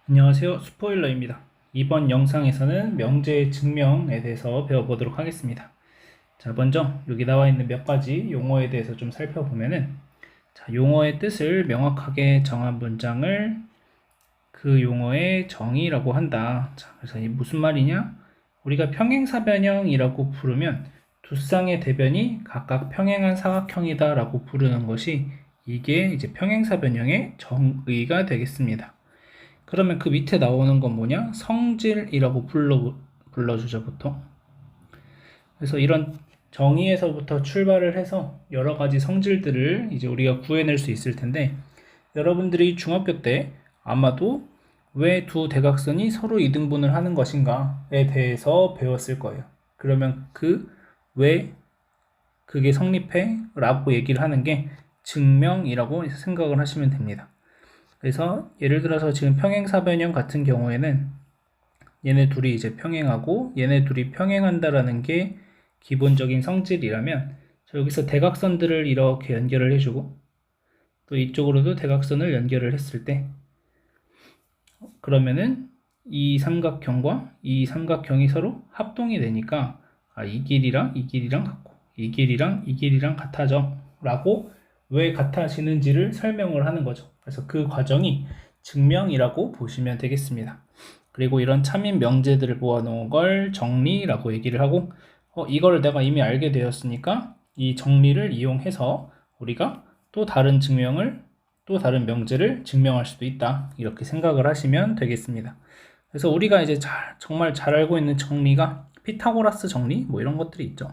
안녕하세요. 스포일러입니다. 이번 영상에서는 명제의 증명에 대해서 배워보도록 하겠습니다. 자, 먼저 여기 나와 있는 몇 가지 용어에 대해서 좀 살펴보면은, 자, 용어의 뜻을 명확하게 정한 문장을 그 용어의 정의라고 한다. 자, 그래서 이 무슨 말이냐? 우리가 평행사변형이라고 부르면 두 쌍의 대변이 각각 평행한 사각형이다 라고 부르는 것이 이게 이제 평행사변형의 정의가 되겠습니다. 그러면 그 밑에 나오는 건 뭐냐? 성질이라고 불러주죠, 보통. 그래서 이런 정의에서부터 출발을 해서 여러 가지 성질들을 이제 우리가 구해낼 수 있을 텐데, 여러분들이 중학교 때 아마도 왜 두 대각선이 서로 이등분을 하는 것인가에 대해서 배웠을 거예요. 그러면 왜 그게 성립해? 라고 얘기를 하는 게 증명이라고 생각을 하시면 됩니다. 그래서 예를 들어서 지금 평행사변형 같은 경우에는 얘네 둘이 이제 평행하고 얘네 둘이 평행한다라는 게 기본적인 성질이라면, 여기서 대각선들을 이렇게 연결을 해주고 또 이쪽으로도 대각선을 연결을 했을 때, 그러면은 이 삼각형과 이 삼각형이 서로 합동이 되니까 이 길이랑 이 길이랑 같고 이 길이랑 이 길이랑 같아져 라고 왜 같아지는지를 설명을 하는 거죠. 그래서 그 과정이 증명이라고 보시면 되겠습니다. 그리고 이런 참인 명제들을 모아놓은 걸 정리라고 얘기를 하고, 이걸 내가 이미 알게 되었으니까 이 정리를 이용해서 우리가 또 다른 명제를 증명할 수도 있다, 이렇게 생각을 하시면 되겠습니다. 그래서 우리가 이제 정말 잘 알고 있는 정리가 피타고라스 정리 뭐 이런 것들이 있죠.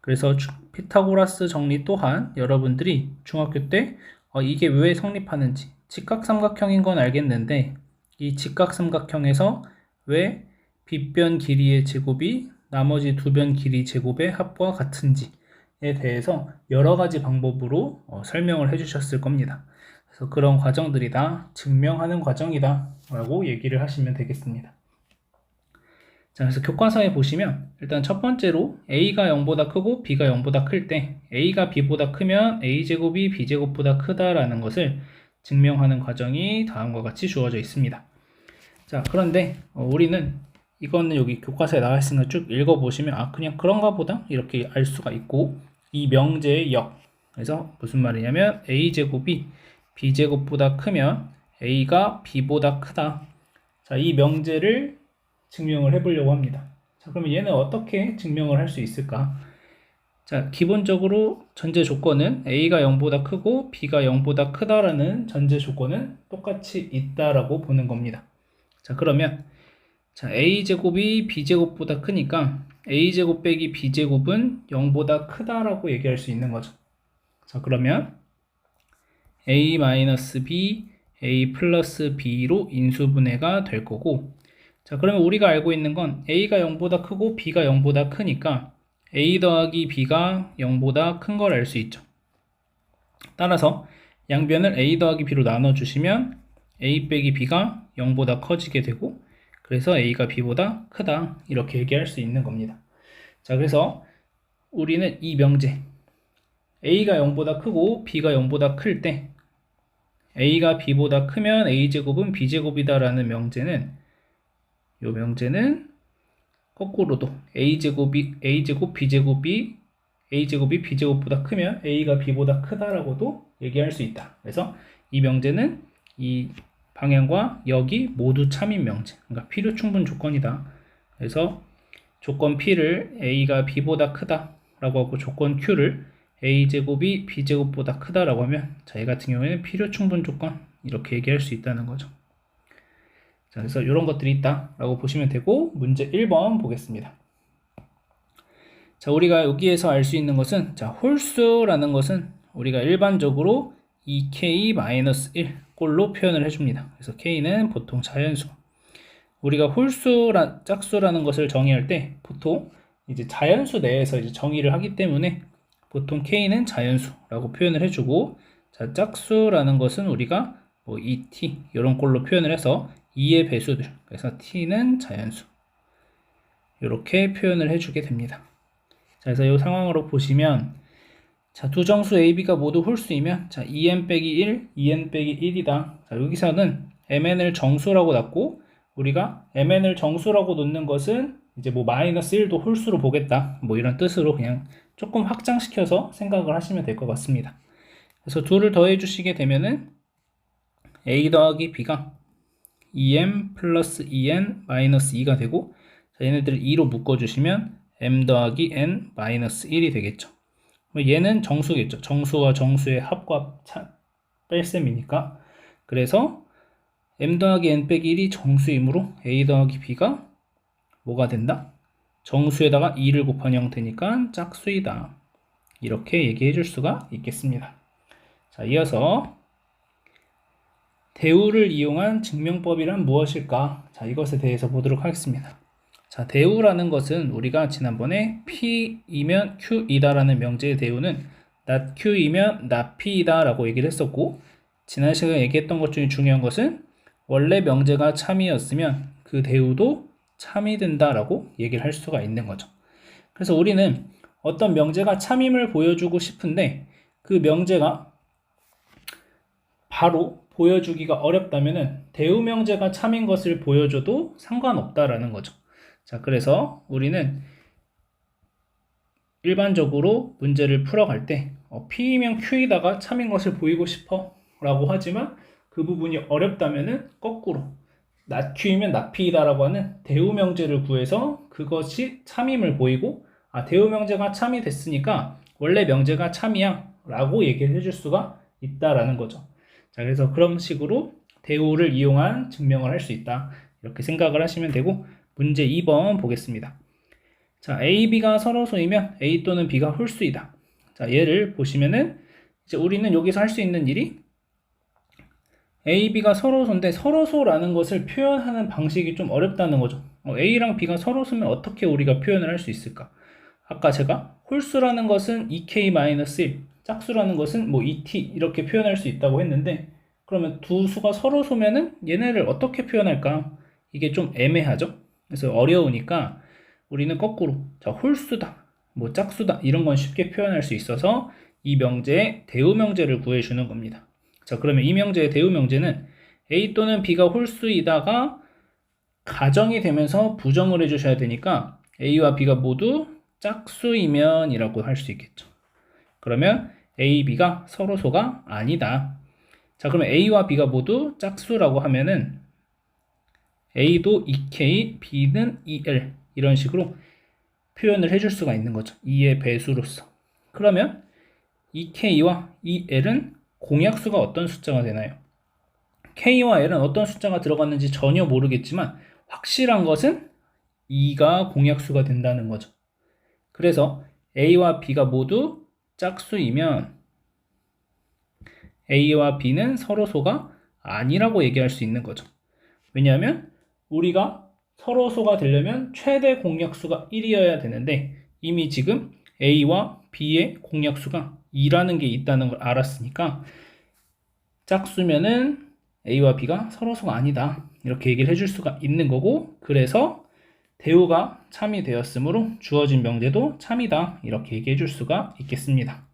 그래서 피타고라스 정리 또한 여러분들이 중학교 때 이게 왜 성립하는지, 직각삼각형인 건 알겠는데 이 직각삼각형에서 왜 빗변 길이의 제곱이 나머지 두 변 길이 제곱의 합과 같은지에 대해서 여러 가지 방법으로 설명을 해주셨을 겁니다. 그래서 그런 과정들이 다 증명하는 과정이다 라고 얘기를 하시면 되겠습니다. 자, 그래서 교과서에 보시면 일단 첫 번째로 A가 0보다 크고 B가 0보다 클 때 A가 B보다 크면 A제곱이 B제곱보다 크다라는 것을 증명하는 과정이 다음과 같이 주어져 있습니다. 자, 그런데 우리는 이거는 여기 교과서에 나와 있으니까 쭉 읽어보시면 그냥 그런가 보다 이렇게 알 수가 있고, 이 명제의 역, 그래서 무슨 말이냐면 A제곱이 B제곱보다 크면 A가 B보다 크다. 자, 이 명제를 증명을 해보려고 합니다. 자, 그러면 얘는 어떻게 증명을 할 수 있을까? 자, 기본적으로 전제 조건은 A가 0보다 크고 B가 0보다 크다라는 전제 조건은 똑같이 있다라고 보는 겁니다. 자, 그러면 자, A제곱이 B제곱보다 크니까 A제곱 빼기 B제곱은 0보다 크다라고 얘기할 수 있는 거죠. 자, 그러면 A-B, A 플러스 B로 인수분해가 될 거고, 자, 그러면 우리가 알고 있는 건 A가 0보다 크고 B가 0보다 크니까 A 더하기 B가 0보다 큰 걸 알 수 있죠. 따라서 양변을 A 더하기 B로 나눠주시면 A 빼기 B가 0보다 커지게 되고, 그래서 A가 B보다 크다, 이렇게 얘기할 수 있는 겁니다. 자, 그래서 우리는 이 명제 A가 0보다 크고 B가 0보다 클 때 A가 B보다 크면 A제곱은 B제곱이다 라는 명제는, 이 명제는 거꾸로도 A제곱 B제곱이 B제곱보다 크면 A가 B보다 크다라고도 얘기할 수 있다. 그래서 이 명제는 이 방향과 역이 모두 참인 명제, 그러니까 필요 충분 조건이다. 그래서 조건 P를 A가 B보다 크다라고 하고 조건 Q를 A제곱이 B제곱보다 크다라고 하면, 자, 이 같은 경우에는 필요 충분 조건, 이렇게 얘기할 수 있다는 거죠. 자, 그래서 이런 것들이 있다라고 보시면 되고, 문제 1번 보겠습니다. 자, 우리가 여기에서 알 수 있는 것은, 자, 홀수라는 것은 우리가 일반적으로 2k-1 꼴로 표현을 해줍니다. 그래서 k는 보통 자연수. 우리가 짝수라는 것을 정의할 때 보통 이제 자연수 내에서 이제 정의를 하기 때문에 보통 k는 자연수라고 표현을 해주고, 자, 짝수라는 것은 우리가 뭐 2t 이런 꼴로 표현을 해서 2의 배수들, 그래서 t는 자연수, 이렇게 표현을 해주게 됩니다. 자, 그래서 이 상황으로 보시면, 자, 두 정수 A, B가 모두 홀수이면, 자, 2n 빼기 1, 2n 빼기 1이다. 자, 여기서는 mn을 정수라고 놨고, 우리가 mn을 정수라고 놓는 것은 이제 뭐 마이너스 1도 홀수로 보겠다, 뭐 이런 뜻으로 그냥 조금 확장시켜서 생각을 하시면 될 것 같습니다. 그래서 둘을 더해 주시게 되면은 a 더하기 b가 2m 플러스 2n 마이너스 2가 되고, 자, 얘네들을 2로 묶어주시면 m 더하기 n 마이너스 1이 되겠죠. 얘는 정수겠죠. 정수와 정수의 합과 뺄셈이니까. 그래서 m 더하기 n 빼기 1이 정수이므로 a 더하기 b가 뭐가 된다? 정수에다가 2를 곱한 형태니까 짝수이다. 이렇게 얘기해 줄 수가 있겠습니다. 자, 이어서 대우를 이용한 증명법이란 무엇일까? 자, 이것에 대해서 보도록 하겠습니다. 자, 대우라는 것은 우리가 지난번에 P이면 Q이다 라는 명제의 대우는 not Q이면 not P이다 라고 얘기를 했었고, 지난 시간에 얘기했던 것 중에 중요한 것은 원래 명제가 참이었으면 그 대우도 참이 된다 라고 얘기를 할 수가 있는 거죠. 그래서 우리는 어떤 명제가 참임을 보여주고 싶은데 그 명제가 바로 보여주기가 어렵다면은 대우 명제가 참인 것을 보여줘도 상관없다라는 거죠. 자, 그래서 우리는 일반적으로 문제를 풀어갈 때 P이면 Q이다가 참인 것을 보이고 싶어 라고 하지만 그 부분이 어렵다면은 거꾸로 not Q이면 not P이다 라고 하는 대우 명제를 구해서 그것이 참임을 보이고, 대우 명제가 참이 됐으니까 원래 명제가 참이야 라고 얘기를 해줄 수가 있다라는 거죠. 자, 그래서 그런 식으로 대우를 이용한 증명을 할 수 있다, 이렇게 생각을 하시면 되고, 문제 2번 보겠습니다. 자, A, B가 서로소이면 A 또는 B가 홀수이다. 자, 얘를 보시면은 이제 우리는 여기서 할 수 있는 일이 A, B가 서로소인데 서로소라는 것을 표현하는 방식이 좀 어렵다는 거죠. A랑 B가 서로소면 어떻게 우리가 표현을 할 수 있을까? 아까 제가 홀수라는 것은 2k-1, 짝수라는 것은 뭐 2t 이렇게 표현할 수 있다고 했는데, 그러면 두 수가 서로소면은 얘네를 어떻게 표현할까? 이게 좀 애매하죠? 그래서 어려우니까 우리는 거꾸로, 자, 홀수다, 뭐 짝수다, 이런 건 쉽게 표현할 수 있어서 이 명제의 대우 명제를 구해주는 겁니다. 자, 그러면 이 명제의 대우 명제는 A 또는 B가 홀수이다가 가정이 되면서 부정을 해주셔야 되니까 A와 B가 모두 짝수이면 이라고 할 수 있겠죠. 그러면 A, B가 서로소가 아니다. 자, 그러면 A와 B가 모두 짝수라고 하면은 A도 2K, B는 2L, 이런 식으로 표현을 해줄 수가 있는 거죠. 2의 배수로서. 그러면 2K와 2L은 공약수가 어떤 숫자가 되나요? K와 L은 어떤 숫자가 들어갔는지 전혀 모르겠지만 확실한 것은 2가 공약수가 된다는 거죠. 그래서 A와 B가 모두 짝수이면 A와 B는 서로소가 아니라고 얘기할 수 있는 거죠. 왜냐하면 우리가 서로소가 되려면 최대 공약수가 1이어야 되는데 이미 지금 A와 B의 공약수가 2라는 게 있다는 걸 알았으니까 짝수면은 A와 B가 서로소가 아니다, 이렇게 얘기를 해줄 수가 있는 거고, 그래서 대우가 참이 되었으므로 주어진 명제도 참이다, 이렇게 얘기해 줄 수가 있겠습니다.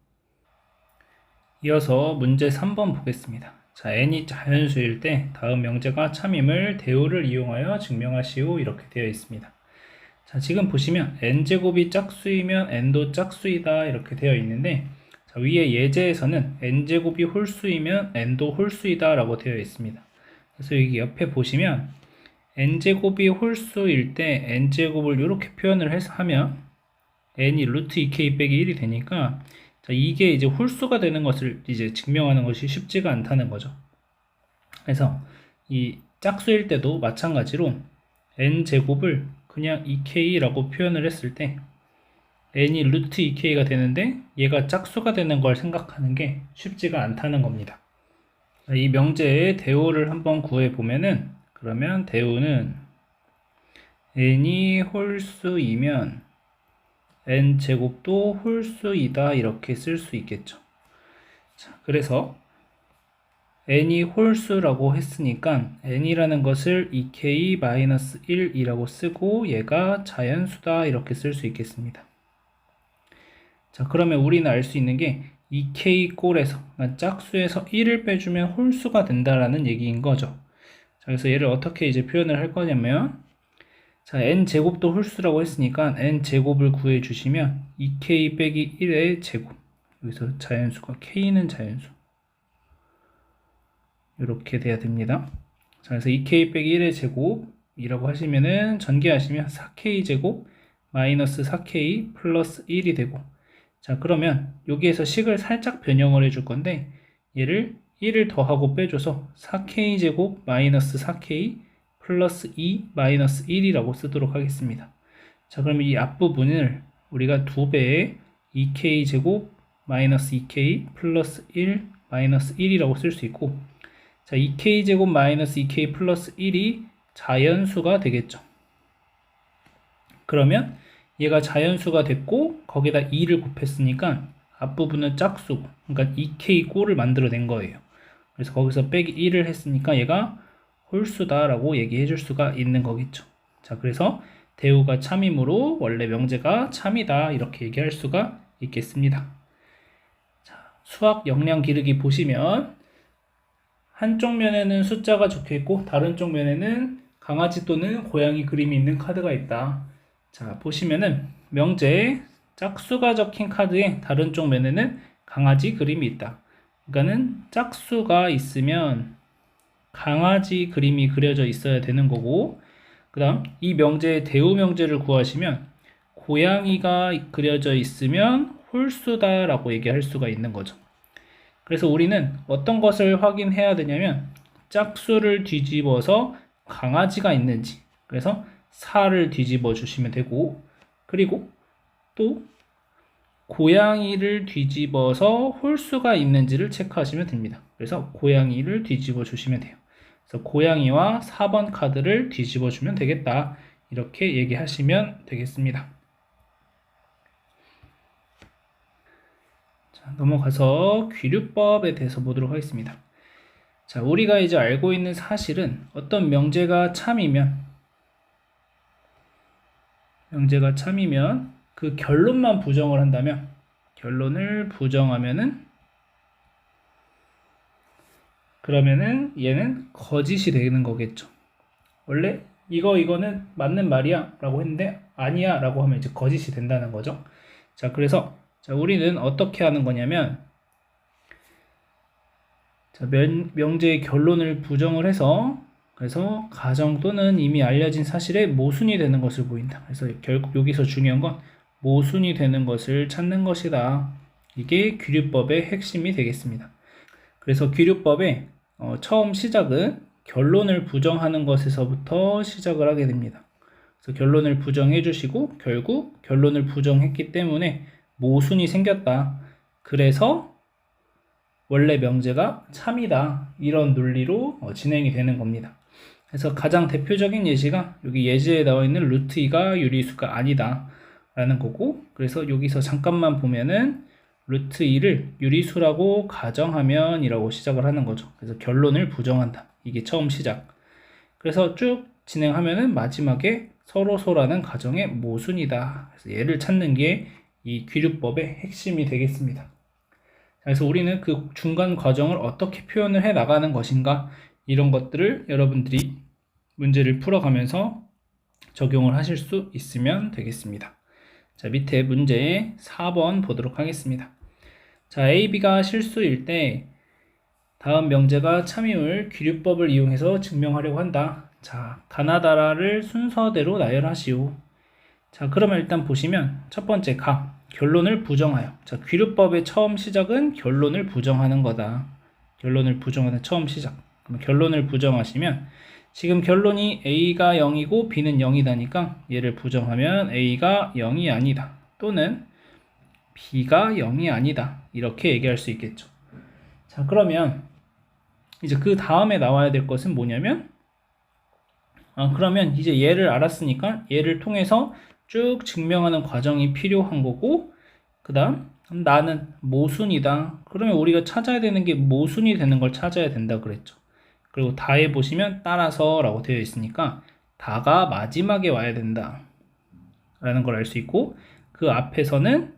이어서 문제 3번 보겠습니다. 자, n이 자연수일 때 다음 명제가 참임을 대우를 이용하여 증명하시오, 이렇게 되어 있습니다. 자, 지금 보시면 n제곱이 짝수이면 n도 짝수이다, 이렇게 되어 있는데, 자, 위에 예제에서는 n제곱이 홀수이면 n도 홀수이다 라고 되어 있습니다. 그래서 여기 옆에 보시면 n제곱이 홀수일 때 n제곱을 이렇게 표현을 해서 하면 n이 루트 2k 빼기 1이 되니까, 자, 이게 이제 홀수가 되는 것을 이제 증명하는 것이 쉽지가 않다는 거죠. 그래서 이 짝수일 때도 마찬가지로 n제곱을 그냥 2k라고 표현을 했을 때 n이 루트 2k가 되는데 얘가 짝수가 되는 걸 생각하는 게 쉽지가 않다는 겁니다. 이 명제의 대우를 한번 구해 보면은, 그러면 대우는 n이 홀수이면 n제곱도 홀수이다, 이렇게 쓸 수 있겠죠. 자, 그래서 n이 홀수라고 했으니까 n이라는 것을 2k-1이라고 쓰고 얘가 자연수다, 이렇게 쓸 수 있겠습니다. 자, 그러면 우리는 알 수 있는 게 2k 꼴에서, 짝수에서 1을 빼주면 홀수가 된다라는 얘기인 거죠. 자, 그래서 얘를 어떻게 이제 표현을 할 거냐면, 자, n제곱도 홀수라고 했으니까 n제곱을 구해 주시면 2k 빼기 1의 제곱, 여기서 자연수가 k는 자연수, 이렇게 돼야 됩니다. 자, 그래서 2k 빼기 1의 제곱이라고 하시면은 전개하시면 4k 제곱 마이너스 4k 플러스 1이 되고, 자, 그러면 여기에서 식을 살짝 변형을 해줄 건데, 얘를 1을 더하고 빼줘서 4k 제곱 마이너스 4k 플러스 2 마이너스 1이라고 쓰도록 하겠습니다. 자, 그러면 이 앞부분을 우리가 2배의 2k 제곱 마이너스 2k 플러스 1 마이너스 1이라고 쓸 수 있고, 자, 2k 제곱 마이너스 2k 플러스 1이 자연수가 되겠죠. 그러면 얘가 자연수가 됐고 거기다 2를 곱했으니까 앞부분은 짝수고, 그러니까 2k 꼴을 만들어낸 거예요. 그래서 거기서 빼기 1을 했으니까 얘가 홀수다 라고 얘기해 줄 수가 있는 거겠죠. 자, 그래서 대우가 참이므로 원래 명제가 참이다 이렇게 얘기할 수가 있겠습니다. 자, 수학 역량 기르기 보시면 한쪽 면에는 숫자가 적혀 있고 다른 쪽 면에는 강아지 또는 고양이 그림이 있는 카드가 있다. 자, 보시면은 명제에 짝수가 적힌 카드에 다른 쪽 면에는 강아지 그림이 있다. 그러니까는 짝수가 있으면 강아지 그림이 그려져 있어야 되는 거고, 그 다음 이 명제의 대우 명제를 구하시면 고양이가 그려져 있으면 홀수다 라고 얘기할 수가 있는 거죠. 그래서 우리는 어떤 것을 확인해야 되냐면 짝수를 뒤집어서 강아지가 있는지, 그래서 4를 뒤집어 주시면 되고, 그리고 또 고양이를 뒤집어서 홀수가 있는지를 체크하시면 됩니다. 그래서 고양이를 뒤집어 주시면 돼요. 그래서 고양이와 4번 카드를 뒤집어 주면 되겠다, 이렇게 얘기하시면 되겠습니다. 자, 넘어가서 귀류법에 대해서 보도록 하겠습니다. 자, 우리가 이제 알고 있는 사실은 어떤 명제가 참이면 그 결론만 부정을 한다면, 결론을 부정하면은 그러면은 얘는 거짓이 되는 거겠죠. 원래 이거는 맞는 말이야 라고 했는데 아니야 라고 하면 이제 거짓이 된다는 거죠. 자, 그래서 자, 우리는 어떻게 하는 거냐면, 자, 명제의 결론을 부정을 해서, 그래서 가정 또는 이미 알려진 사실에 모순이 되는 것을 보인다. 그래서 결국 여기서 중요한 건 모순이 되는 것을 찾는 것이다. 이게 귀류법의 핵심이 되겠습니다. 그래서 귀류법의 처음 시작은 결론을 부정하는 것에서부터 시작을 하게 됩니다. 그래서 결론을 부정해 주시고 결국 결론을 부정했기 때문에 모순이 생겼다. 그래서 원래 명제가 참이다. 이런 논리로 진행이 되는 겁니다. 그래서 가장 대표적인 예시가 여기 예제에 나와 있는 루트 2가 유리수가 아니다 라는 거고, 그래서 여기서 잠깐만 보면은 루트 2를 유리수라고 가정하면 이라고 시작을 하는 거죠. 그래서 결론을 부정한다. 이게 처음 시작. 그래서 쭉 진행하면은 마지막에 서로소라는 가정의 모순이다. 그래서 얘를 찾는 게 이 귀류법의 핵심이 되겠습니다. 그래서 우리는 그 중간 과정을 어떻게 표현을 해 나가는 것인가, 이런 것들을 여러분들이 문제를 풀어가면서 적용을 하실 수 있으면 되겠습니다. 자, 밑에 문제 4번 보도록 하겠습니다. 자, A, B가 실수일 때 다음 명제가 참임을 귀류법을 이용해서 증명하려고 한다. 자, 가나다라를 순서대로 나열하시오. 자, 그러면 일단 보시면 첫 번째 결론을 부정하여. 자, 귀류법의 처음 시작은 결론을 부정하는 거다. 결론을 부정하는 처음 시작. 그럼 결론을 부정하시면 지금 결론이 A가 0이고 B는 0이다니까 얘를 부정하면 A가 0이 아니다. 또는 B가 0이 아니다. 이렇게 얘기할 수 있겠죠. 자, 그러면 이제 그 다음에 나와야 될 것은 뭐냐면, 그러면 이제 얘를 알았으니까 얘를 통해서 쭉 증명하는 과정이 필요한 거고, 그 다음 나는 모순이다. 그러면 우리가 찾아야 되는 게 모순이 되는 걸 찾아야 된다 그랬죠. 그리고 다에 보시면 따라서 라고 되어 있으니까 다가 마지막에 와야 된다 라는 걸 알 수 있고, 그 앞에서는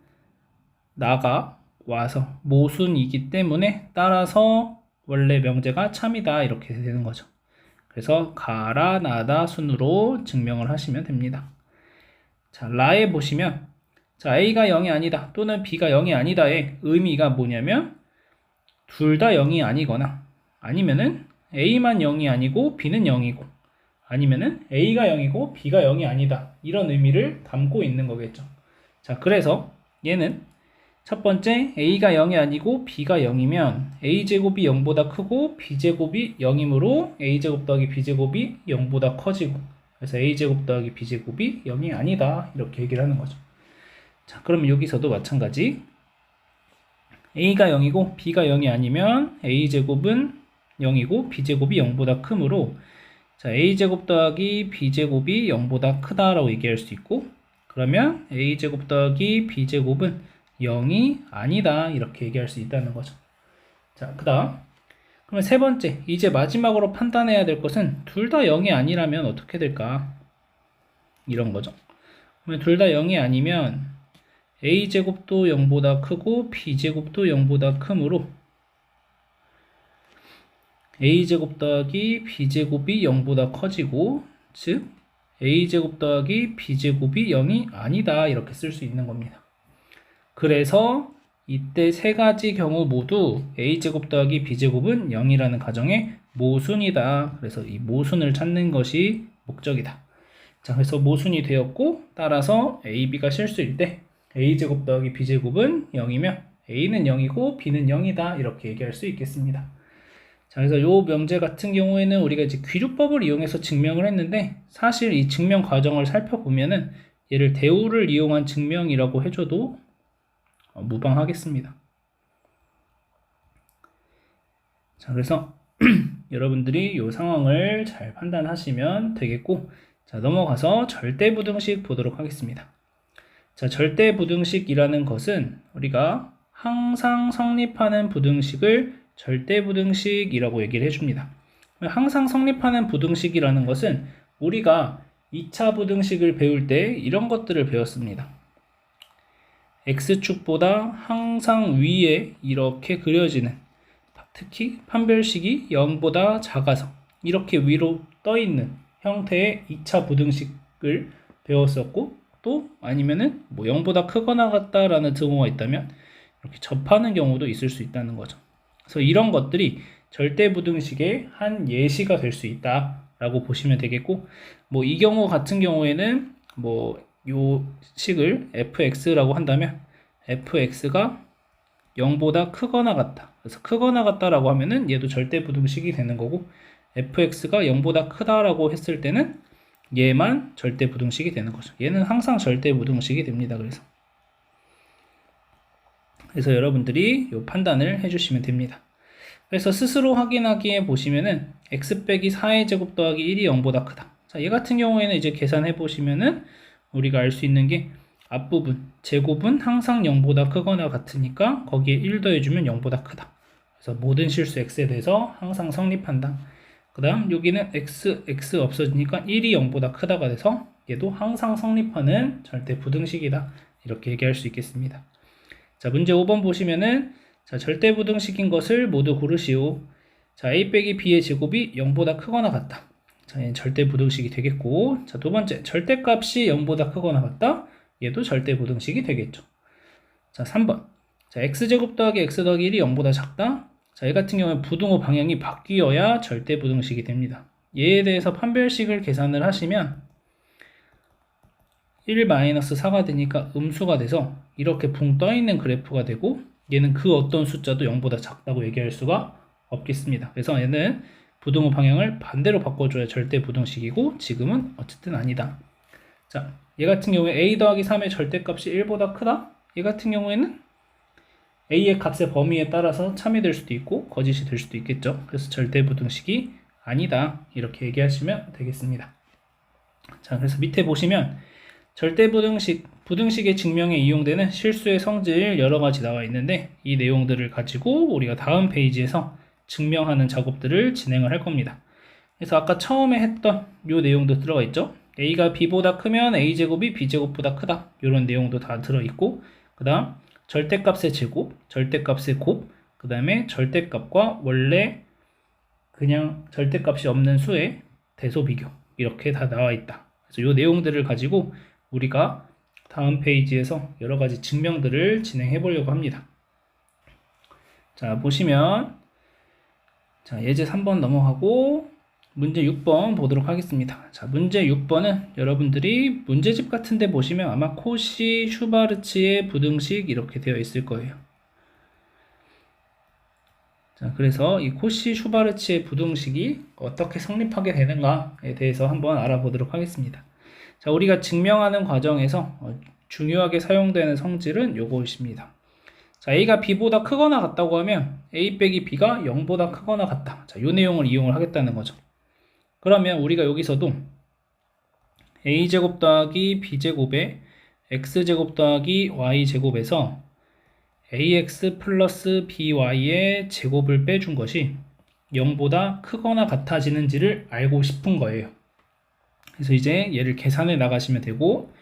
나가 와서 모순이기 때문에 따라서 원래 명제가 참이다 이렇게 되는 거죠. 그래서 가라, 나다 순으로 증명을 하시면 됩니다. 자, 라에 보시면 자, A가 0이 아니다 또는 B가 0이 아니다의 의미가 뭐냐면 둘 다 0이 아니거나 아니면은 A만 0이 아니고 B는 0이고 아니면은 A가 0이고 B가 0이 아니다 이런 의미를 담고 있는 거겠죠. 자, 그래서 얘는 첫 번째 A가 0이 아니고 B가 0이면 A제곱이 0보다 크고 B제곱이 0이므로 A제곱 더하기 B제곱이 0보다 커지고 그래서 A제곱 더하기 B제곱이 0이 아니다 이렇게 얘기를 하는 거죠. 자, 그러면 여기서도 마찬가지 A가 0이고 B가 0이 아니면 A제곱은 0이고 B제곱이 0보다 크므로 자, A제곱 더하기 B제곱이 0보다 크다라고 얘기할 수 있고 그러면 A제곱 더하기 B제곱은 0이 아니다 이렇게 얘기할 수 있다는 거죠. 자, 그 다음 그러면 세 번째 이제 마지막으로 판단해야 될 것은 둘 다 0이 아니라면 어떻게 될까 이런 거죠. 그러면 둘 다 0이 아니면 A제곱도 0보다 크고 B제곱도 0보다 크므로 A제곱 더하기 B제곱이 0보다 커지고 즉 A제곱 더하기 B제곱이 0이 아니다 이렇게 쓸 수 있는 겁니다. 그래서 이때 세 가지 경우 모두 A제곱 더하기 B제곱은 0이라는 가정의 모순이다. 그래서 이 모순을 찾는 것이 목적이다. 자, 그래서 모순이 되었고 따라서 A, B가 실수일 때 A제곱 더하기 B제곱은 0이면 A는 0이고 B는 0이다 이렇게 얘기할 수 있겠습니다. 자, 그래서 요 명제 같은 경우에는 우리가 이제 귀류법을 이용해서 증명을 했는데 사실 이 증명 과정을 살펴보면은 얘를 대우를 이용한 증명이라고 해줘도 무방하겠습니다. 자, 그래서 여러분들이 이 상황을 잘 판단하시면 되겠고 자, 넘어가서 절대부등식 보도록 하겠습니다. 자, 절대부등식이라는 것은 우리가 항상 성립하는 부등식을 절대부등식이라고 얘기를 해줍니다. 항상 성립하는 부등식이라는 것은 우리가 2차 부등식을 배울 때 이런 것들을 배웠습니다. X축보다 항상 위에 이렇게 그려지는 특히 판별식이 0보다 작아서 이렇게 위로 떠있는 형태의 2차 부등식을 배웠었고 또 아니면은 뭐 0보다 크거나 같다라는 증오가 있다면 이렇게 접하는 경우도 있을 수 있다는 거죠. 그래서 이런 것들이 절대부등식의 한 예시가 될 수 있다라고 보시면 되겠고 뭐 이 경우 같은 경우에는 뭐 요 식을 fx라고 한다면 fx가 0보다 크거나 같다. 그래서 크거나 같다라고 하면은 얘도 절대부등식이 되는 거고 fx가 0보다 크다라고 했을 때는 얘만 절대부등식이 되는 거죠. 얘는 항상 절대부등식이 됩니다. 그래서 여러분들이 이 판단을 해주시면 됩니다. 그래서 스스로 확인하기에 보시면은 x 빼기 4의 제곱 더하기 1이 0보다 크다. 자, 얘 같은 경우에는 이제 계산해 보시면은 우리가 알 수 있는 게 앞부분 제곱은 항상 0보다 크거나 같으니까 거기에 1 더해주면 0보다 크다. 그래서 모든 실수 x에 대해서 항상 성립한다. 그 다음 여기는 x 없어지니까 1이 0보다 크다가 돼서 얘도 항상 성립하는 절대부등식이다. 이렇게 얘기할 수 있겠습니다. 자, 문제 5번 보시면은 자, 절대부등식인 것을 모두 고르시오. 자, a 빼기 b의 제곱이 0보다 크거나 같다. 자, 얘는 절대부등식이 되겠고 자, 두 번째 절대값이 0보다 크거나 같다. 얘도 절대부등식이 되겠죠. 자, 3번 자, x제곱 더하기 x 더하기 1이 0보다 작다. 자, 얘 같은 경우는 부등호 방향이 바뀌어야 절대부등식이 됩니다. 얘에 대해서 판별식을 계산을 하시면 1-4가 되니까 음수가 돼서 이렇게 붕 떠있는 그래프가 되고 얘는 그 어떤 숫자도 0보다 작다고 얘기할 수가 없겠습니다. 그래서 얘는 부등호 방향을 반대로 바꿔줘야 절대부등식이고 지금은 어쨌든 아니다. 자, 얘 같은 경우에 a 더하기 3의 절대값이 1보다 크다? 얘 같은 경우에는 a의 값의 범위에 따라서 참이 될 수도 있고 거짓이 될 수도 있겠죠. 그래서 절대부등식이 아니다 이렇게 얘기하시면 되겠습니다. 자, 그래서 밑에 보시면 부등식의 증명에 이용되는 실수의 성질 여러 가지 나와 있는데 이 내용들을 가지고 우리가 다음 페이지에서 증명하는 작업들을 진행을 할 겁니다. 그래서 아까 처음에 했던 이 내용도 들어가 있죠. a가 b보다 크면 a제곱이 b제곱보다 크다. 이런 내용도 다 들어있고 그 다음 절대값의 제곱, 절대값의 곱, 그 다음에 절대값과 원래 그냥 절대값이 없는 수의 대소 비교 이렇게 다 나와 있다. 그래서 이 내용들을 가지고 우리가 다음 페이지에서 여러 가지 증명들을 진행해 보려고 합니다. 자, 보시면 자, 예제 3번 넘어가고 문제 6번 보도록 하겠습니다. 자, 문제 6번은 여러분들이 문제집 같은 데 보시면 아마 코시 슈바르츠의 부등식 이렇게 되어 있을 거예요. 자, 그래서 이 코시 슈바르츠의 부등식이 어떻게 성립하게 되는가에 대해서 한번 알아보도록 하겠습니다. 자, 우리가 증명하는 과정에서 중요하게 사용되는 성질은 요것입니다. 자, A가 B보다 크거나 같다고 하면 A 빼기 B가 0보다 크거나 같다. 자, 이 내용을 이용을 하겠다는 거죠. 그러면 우리가 여기서도 A제곱 더하기 B제곱에 X제곱 더하기 Y제곱에서 AX 플러스 BY의 제곱을 빼준 것이 0보다 크거나 같아지는지를 알고 싶은 거예요. 그래서 이제 얘를 계산해 나가시면 되고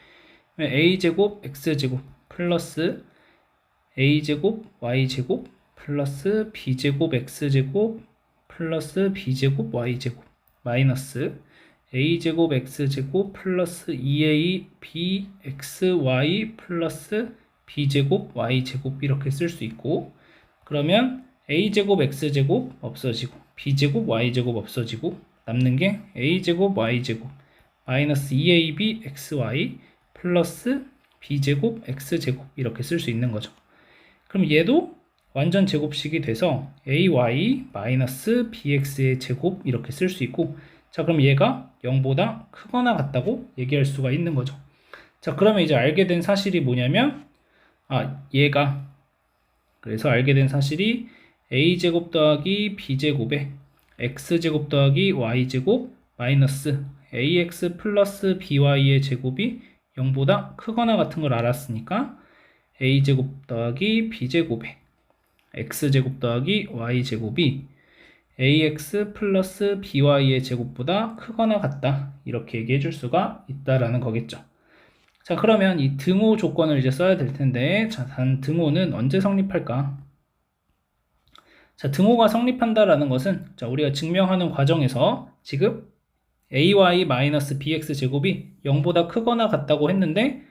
A제곱 X제곱 플러스 A제곱 Y제곱 플러스 B제곱 X제곱 플러스 B제곱 Y제곱 마이너스 A제곱 X제곱 플러스 2AB XY 플러스 B제곱 Y제곱 이렇게 쓸 수 있고, 그러면 A제곱 X제곱 없어지고 B제곱 Y제곱 없어지고 남는 게 A제곱 Y제곱 마이너스 2AB XY 플러스 B제곱 X제곱 이렇게 쓸 수 있는 거죠. 그럼 얘도 완전 제곱식이 돼서 AY 마이너스 BX의 제곱 이렇게 쓸 수 있고, 자, 그럼 얘가 0보다 크거나 같다고 얘기할 수가 있는 거죠. 자, 그러면 이제 알게 된 사실이 뭐냐면 얘가 그래서 알게 된 사실이 A제곱 더하기 B제곱에 X제곱 더하기 Y제곱 마이너스 AX 플러스 BY의 제곱이 0보다 크거나 같은 걸 알았으니까 A제곱 더하기 B제곱에 X제곱 더하기 Y제곱이 AX 플러스 BY의 제곱보다 크거나 같다 이렇게 얘기해 줄 수가 있다라는 거겠죠. 자, 그러면 이 등호 조건을 이제 써야 될 텐데, 자, 단 등호는 언제 성립할까? 자, 등호가 성립한다라는 것은 자, 우리가 증명하는 과정에서 지금 AY-BX 제곱이 0보다 크거나 같다고 했는데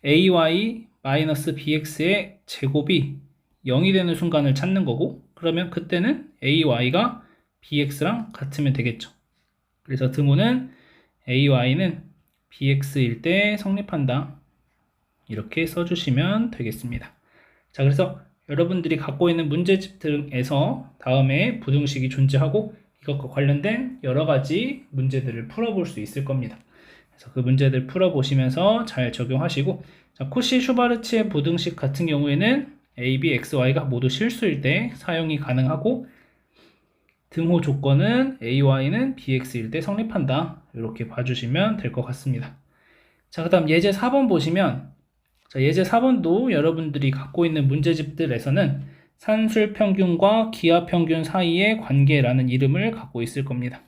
AY-BX의 제곱이 0이 되는 순간을 찾는 거고, 그러면 그때는 AY가 BX랑 같으면 되겠죠. 그래서 등호는 AY는 BX일 때 성립한다. 이렇게 써주시면 되겠습니다. 자, 그래서 여러분들이 갖고 있는 문제집 등에서 다음에 부등식이 존재하고 이것과 관련된 여러 가지 문제들을 풀어볼 수 있을 겁니다. 그래서 그 문제들 풀어보시면서 잘 적용하시고, 자, 코시 슈바르츠의 부등식 같은 경우에는 A, B, X, Y가 모두 실수일 때 사용이 가능하고, 등호 조건은 AY는 BX일 때 성립한다. 이렇게 봐주시면 될 것 같습니다. 자, 그 다음 예제 4번 보시면, 자, 예제 4번도 여러분들이 갖고 있는 문제집들에서는 산술평균과 기하평균 사이의 관계라는 이름을 갖고 있을 겁니다.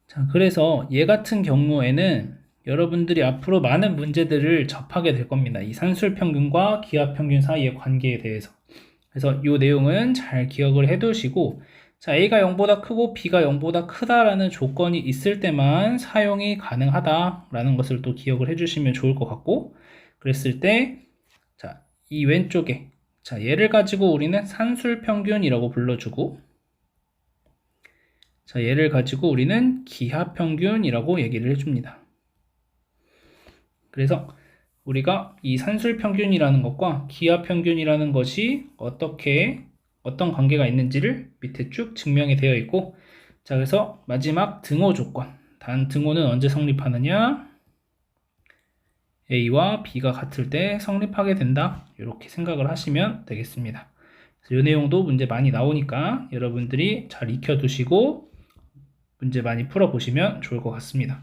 자, 그래서 얘 같은 경우에는 여러분들이 앞으로 많은 문제들을 접하게 될 겁니다. 이 산술평균과 기하평균 사이의 관계에 대해서. 그래서 이 내용은 잘 기억을 해 두시고, 자, A가 0보다 크고 B가 0보다 크다라는 조건이 있을 때만 사용이 가능하다라는 것을 또 기억을 해 주시면 좋을 것 같고, 그랬을 때, 자, 이 왼쪽에, 자, 얘를 가지고 우리는 산술평균이라고 불러주고, 자, 얘를 가지고 우리는 기하평균이라고 얘기를 해줍니다. 그래서 우리가 이 산술평균이라는 것과 기하평균이라는 것이 어떤 관계가 있는지를 밑에 쭉 증명이 되어 있고, 자, 그래서 마지막 등호 조건. 단 등호는 언제 성립하느냐? A와 B가 같을 때 성립하게 된다. 이렇게 생각을 하시면 되겠습니다. 그래서 이 내용도 문제 많이 나오니까 여러분들이 잘 익혀두시고 문제 많이 풀어보시면 좋을 것 같습니다.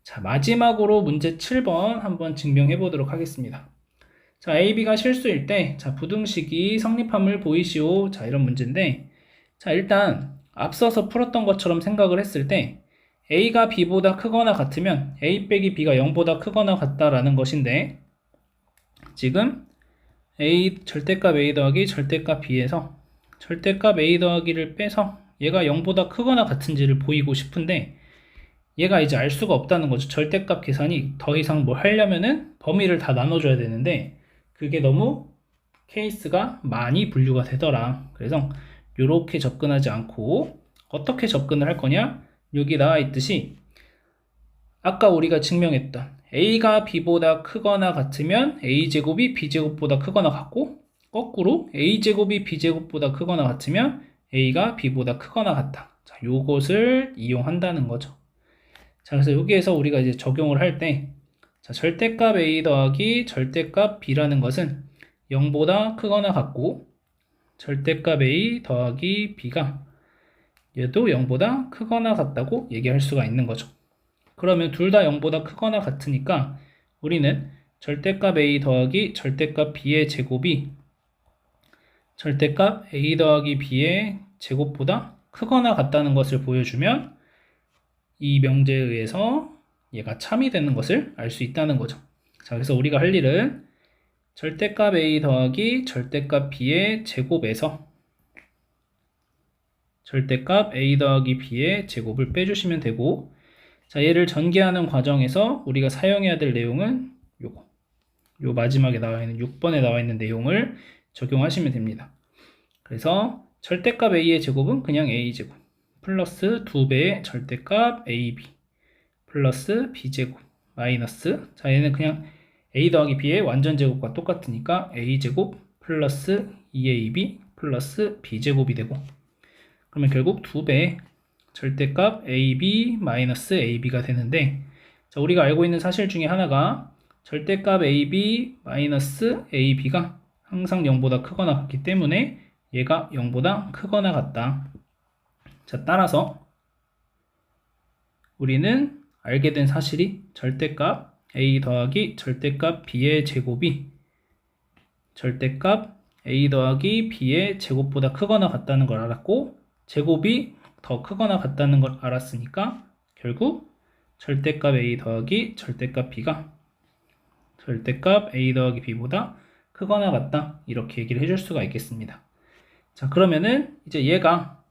자, 마지막으로 문제 7번 한번 증명해 보도록 하겠습니다. 자, A, B가 실수일 때, 자, 부등식이 성립함을 보이시오. 자, 이런 문제인데, 자, 일단 앞서서 풀었던 것처럼 생각을 했을 때, A가 B보다 크거나 같으면 A 빼기 B가 0보다 크거나 같다라는 것인데, 지금 절대값 A 더하기 절대값 B에서 절대값 A 더하기를 빼서 얘가 0보다 크거나 같은지를 보이고 싶은데 얘가 이제 알 수가 없다는 거죠. 절대값 계산이 더 이상 뭘 하려면은 범위를 다 나눠줘야 되는데 그게 너무 케이스가 많이 분류가 되더라. 그래서 이렇게 접근하지 않고 어떻게 접근을 할 거냐? 여기 나와 있듯이 아까 우리가 증명했던 A가 B보다 크거나 같으면 A제곱이 B제곱보다 크거나 같고 거꾸로 A제곱이 B제곱보다 크거나 같으면 A가 B보다 크거나 같다. 자, 요것을 이용한다는 거죠. 자, 그래서 여기에서 우리가 이제 적용을 할 때, 자, 절대값 A 더하기 절대값 B라는 것은 0보다 크거나 같고, 절대값 A 더하기 B가 얘도 0보다 크거나 같다고 얘기할 수가 있는 거죠. 그러면 둘 다 0보다 크거나 같으니까 우리는 절대값 A 더하기 절대값 B의 제곱이 절대값 A 더하기 B의 제곱보다 크거나 같다는 것을 보여주면 이 명제에 의해서 얘가 참이 되는 것을 알 수 있다는 거죠. 자, 그래서 우리가 할 일은 절대값 A 더하기 절대값 B의 제곱에서 절대값 A 더하기 B의 제곱을 빼주시면 되고, 자, 얘를 전개하는 과정에서 우리가 사용해야 될 내용은 요거. 요 마지막에 나와 있는 6번에 나와 있는 내용을 적용하시면 됩니다. 그래서 절대값 A의 제곱은 그냥 A제곱 플러스 2배의 절대값 AB 플러스 B제곱 마이너스, 자, 얘는 그냥 A 더하기 B의 완전 제곱과 똑같으니까 A제곱 플러스 2AB 플러스 B제곱이 되고, 그러면 결국 2배의 절대값 AB 마이너스 AB가 되는데, 자, 우리가 알고 있는 사실 중에 하나가 절대값 AB 마이너스 AB가 항상 0보다 크거나 같기 때문에 얘가 0보다 크거나 같다. 자, 따라서 우리는 알게 된 사실이 절대값 A 더하기 절대값 B의 제곱이 절대값 A 더하기 B의 제곱보다 크거나 같다는 걸 알았고, 제곱이 더 크거나 같다는 걸 알았으니까 결국 절대값 A 더하기 절대값 B가 절대값 A 더하기 B보다 크거나 같다, 이렇게 얘기를 해줄 수가 있겠습니다. 자, 그러면은 이제 얘가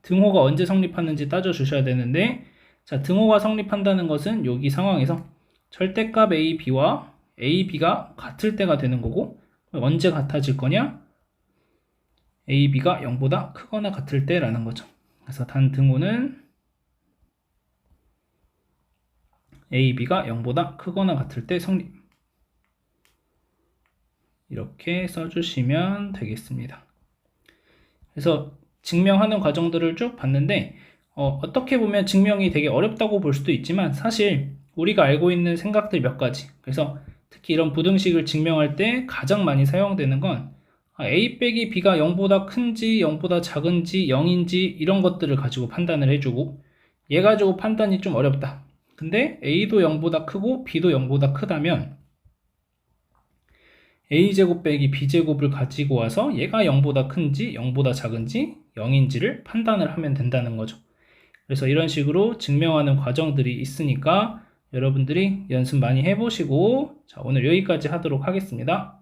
등호가 언제 성립하는지 따져주셔야 되는데, 자, 등호가 성립한다는 것은 여기 상황에서 절대값 A, B와 A, B가 같을 때가 되는 거고, 언제 같아질 거냐? A, B가 0보다 크거나 같을 때라는 거죠. 그래서 단 등호는 A, B가 0보다 크거나 같을 때 성립. 이렇게 써주시면 되겠습니다. 그래서 증명하는 과정들을 쭉 봤는데 어떻게 보면 증명이 되게 어렵다고 볼 수도 있지만 사실 우리가 알고 있는 생각들 몇 가지, 그래서 특히 이런 부등식을 증명할 때 가장 많이 사용되는 건 A 빼기 B가 0보다 큰지 0보다 작은지 0인지 이런 것들을 가지고 판단을 해주고, 얘 가지고 판단이 좀 어렵다. 근데 A도 0보다 크고 B도 0보다 크다면 A제곱 빼기 B제곱을 가지고 와서 얘가 0보다 큰지 0보다 작은지 0인지를 판단을 하면 된다는 거죠. 그래서 이런 식으로 증명하는 과정들이 있으니까 여러분들이 연습 많이 해보시고, 자, 오늘 여기까지 하도록 하겠습니다.